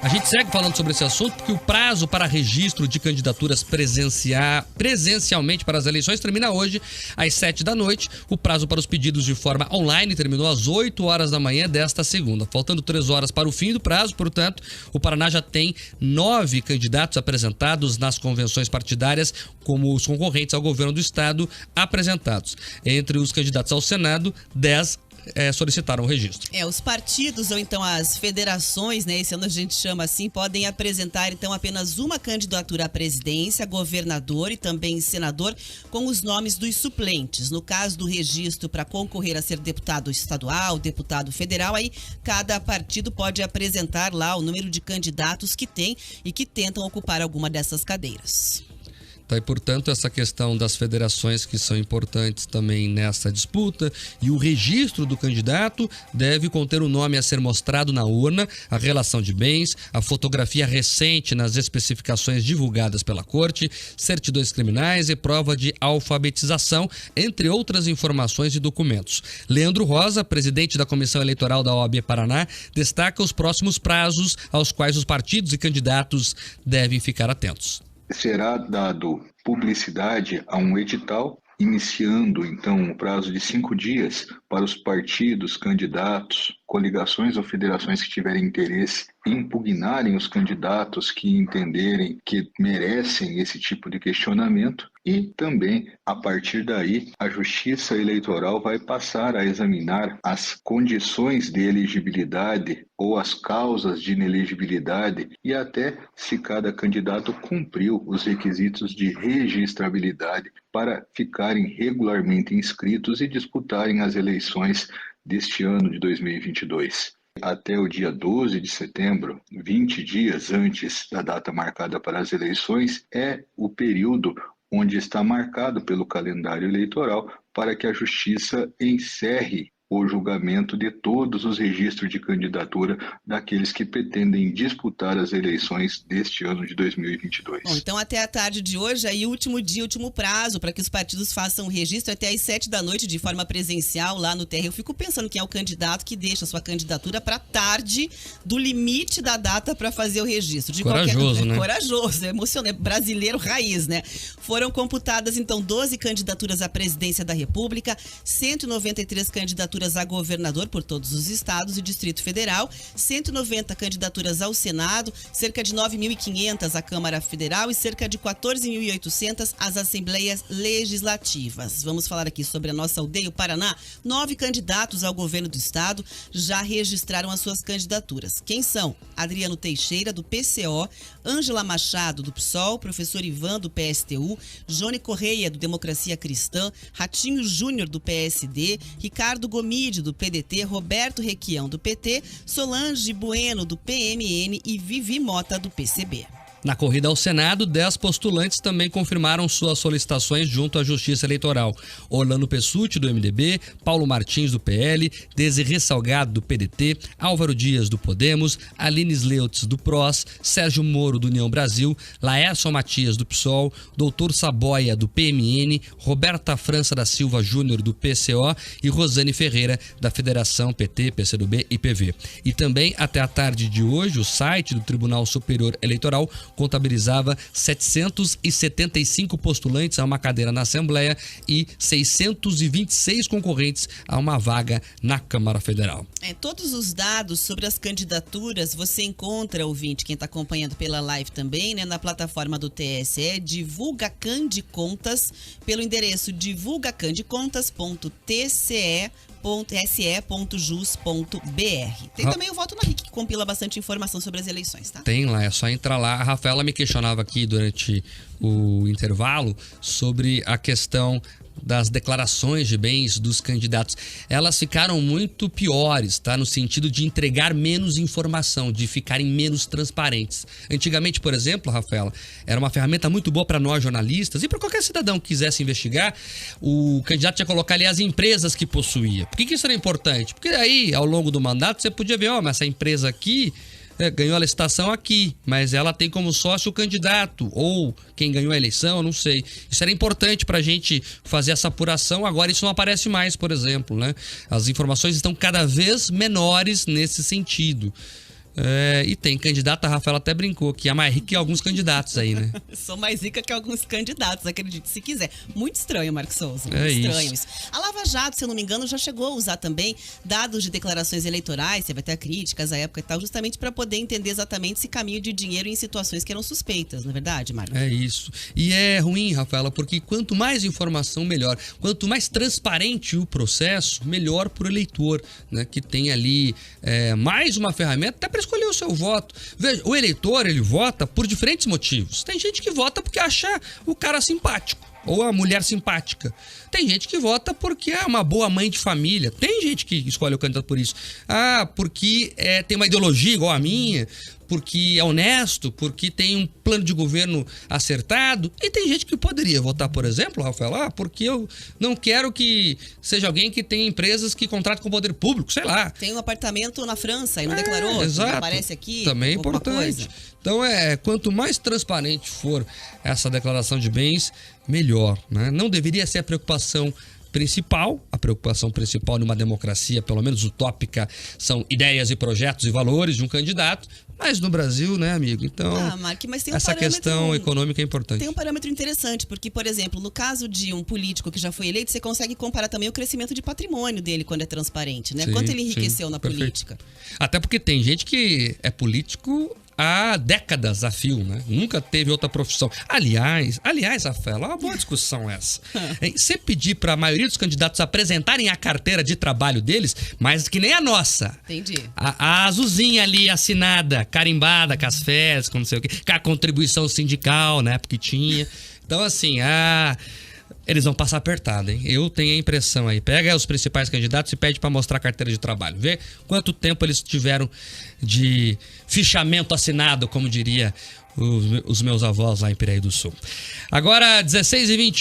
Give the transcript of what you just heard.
A gente segue falando sobre esse assunto porque o prazo para registro de candidaturas presencialmente para as eleições termina hoje às 7 da noite. O prazo para os pedidos de forma online terminou às 8 horas da manhã desta segunda. Faltando 3 horas para o fim do prazo, portanto, o Paraná já tem 9 candidatos apresentados nas convenções partidárias como os concorrentes ao governo do estado apresentados. Entre os candidatos ao Senado, 10 solicitaram o registro. Os partidos ou então as federações, né, esse ano a gente chama assim, podem apresentar então apenas uma candidatura à presidência, governador e também senador com os nomes dos suplentes. No caso do registro para concorrer a ser deputado estadual, deputado federal, aí cada partido pode apresentar lá o número de candidatos que tem e que tentam ocupar alguma dessas cadeiras. Tá, e, portanto, essa questão das federações que são importantes também nessa disputa, e o registro do candidato deve conter o nome a ser mostrado na urna, a relação de bens, a fotografia recente nas especificações divulgadas pela corte, certidões criminais e prova de alfabetização, entre outras informações e documentos. Leandro Rosa, presidente da Comissão Eleitoral da OAB Paraná, destaca os próximos prazos aos quais os partidos e candidatos devem ficar atentos. Será dado publicidade a um edital, iniciando então o prazo de 5 dias para os partidos, candidatos, coligações ou federações que tiverem interesse em impugnarem os candidatos que entenderem que merecem esse tipo de questionamento, e também, a partir daí, a Justiça Eleitoral vai passar a examinar as condições de elegibilidade ou as causas de inelegibilidade e até se cada candidato cumpriu os requisitos de registrabilidade para ficarem regularmente inscritos e disputarem as eleições deste ano de 2022. Até o dia 12 de setembro, 20 dias antes da data marcada para as eleições, é o período onde está marcado pelo calendário eleitoral para que a Justiça encerre o julgamento de todos os registros de candidatura daqueles que pretendem disputar as eleições deste ano de 2022. Bom, então até a tarde de hoje, aí último dia, último prazo para que os partidos façam o registro até às 7 da noite de forma presencial lá no TR. Eu fico pensando quem é o candidato que deixa a sua candidatura para tarde do limite da data para fazer o registro. Corajoso, né? Corajoso, emocionante, brasileiro raiz, né? Foram computadas então 12 candidaturas à presidência da República, 193 candidaturas a governador por todos os estados e Distrito Federal, 190 candidaturas ao Senado, cerca de 9.500 à Câmara Federal e cerca de 14.800 às Assembleias Legislativas. Vamos falar aqui sobre a nossa aldeia, o Paraná. 9 candidatos ao governo do estado já registraram as suas candidaturas. Quem são? Adriano Teixeira, do PCO, Ângela Machado, do PSOL, professor Ivan, do PSTU, Jôni Correia, do Democracia Cristã, Ratinho Júnior, do PSD, Ricardo Gomide, do PDT, Roberto Requião, do PT, Solange Bueno, do PMN e Vivi Mota, do PCB. Na corrida ao Senado, 10 postulantes também confirmaram suas solicitações junto à Justiça Eleitoral. Orlando Pessutti, do MDB, Paulo Martins, do PL, Desirê Salgado, do PDT, Álvaro Dias, do Podemos, Aline Sleutz, do PROS, Sérgio Moro, do União Brasil, Laércio Matias, do PSOL, Doutor Saboia, do PMN, Roberta França da Silva Júnior, do PCO e Rosane Ferreira, da Federação PT, PCdoB e PV. E também, até a tarde de hoje, o site do Tribunal Superior Eleitoral contabilizava 775 postulantes a uma cadeira na Assembleia e 626 concorrentes a uma vaga na Câmara Federal. Todos os dados sobre as candidaturas você encontra, ouvinte, quem está acompanhando pela live também, né, na plataforma do TSE, Divulga Candicontas, pelo endereço divulgacandicontas.tse.jus.br. Tem também o Voto na RIC, que compila bastante informação sobre as eleições, tá? Tem lá, é só entrar lá. A Rafaela me questionava aqui durante o intervalo sobre a questão das declarações de bens dos candidatos. Elas ficaram muito piores, tá? No sentido de entregar menos informação, de ficarem menos transparentes. Antigamente, por exemplo, Rafaela, era uma ferramenta muito boa para nós jornalistas e para qualquer cidadão que quisesse investigar. O candidato tinha que colocar ali as empresas que possuía. Por que isso era importante? Porque aí, ao longo do mandato, você podia ver, mas essa empresa aqui ganhou a licitação aqui, mas ela tem como sócio o candidato, ou quem ganhou a eleição, não sei. Isso era importante para a gente fazer essa apuração. Agora isso não aparece mais, por exemplo, né? As informações estão cada vez menores nesse sentido. E tem candidata, a Rafaela até brincou, que é mais rica que alguns candidatos aí, né? Sou mais rica que alguns candidatos, acredite se quiser. Muito estranho, Marcos Souza. Muito estranho isso. A Lava Jato, se eu não me engano, já chegou a usar também dados de declarações eleitorais, teve até críticas à época e tal, justamente para poder entender exatamente esse caminho de dinheiro em situações que eram suspeitas, não é verdade, Marcos? É isso. E é ruim, Rafaela, porque quanto mais informação, melhor. Quanto mais transparente o processo, melhor para o eleitor, né? Que tem ali mais uma ferramenta até para escolher o seu voto. Veja, o eleitor, ele vota por diferentes motivos. Tem gente que vota porque acha o cara simpático ou a mulher simpática. Tem gente que vota porque é uma boa mãe de família. Tem gente que escolhe o candidato por isso. Porque tem uma ideologia igual a minha, porque é honesto, porque tem um plano de governo acertado. E tem gente que poderia votar, por exemplo, Rafael, porque eu não quero que seja alguém que tenha empresas que contratem com o poder público, sei lá. Tem um apartamento na França e não declarou, exato. Não aparece aqui. Também é importante. Coisa. Então, quanto mais transparente for essa declaração de bens, melhor, né? Não deveria ser a preocupação principal numa democracia, pelo menos utópica, são ideias e projetos e valores de um candidato, mas no Brasil, né, amigo? Então, Mark, mas tem um essa questão econômica é importante. Tem um parâmetro interessante, porque, por exemplo, no caso de um político que já foi eleito, você consegue comparar também o crescimento de patrimônio dele quando é transparente, né? Sim, quanto ele enriqueceu na perfeito. política. Até porque tem gente que é político há décadas a fio, né? Nunca teve outra profissão. Aliás, Rafael, é uma boa discussão essa. Você pedir para a maioria dos candidatos apresentarem a carteira de trabalho deles, mas que nem a nossa. Entendi. A azulzinha ali assinada, carimbada, com as férias, com não sei o quê, com a contribuição sindical, né? Porque tinha. Então, assim, eles vão passar apertado, hein? Eu tenho a impressão aí. Pega os principais candidatos e pede para mostrar a carteira de trabalho. Vê quanto tempo eles tiveram de fichamento assinado, como diria os meus avós lá em Piraí do Sul. Agora, 16h21.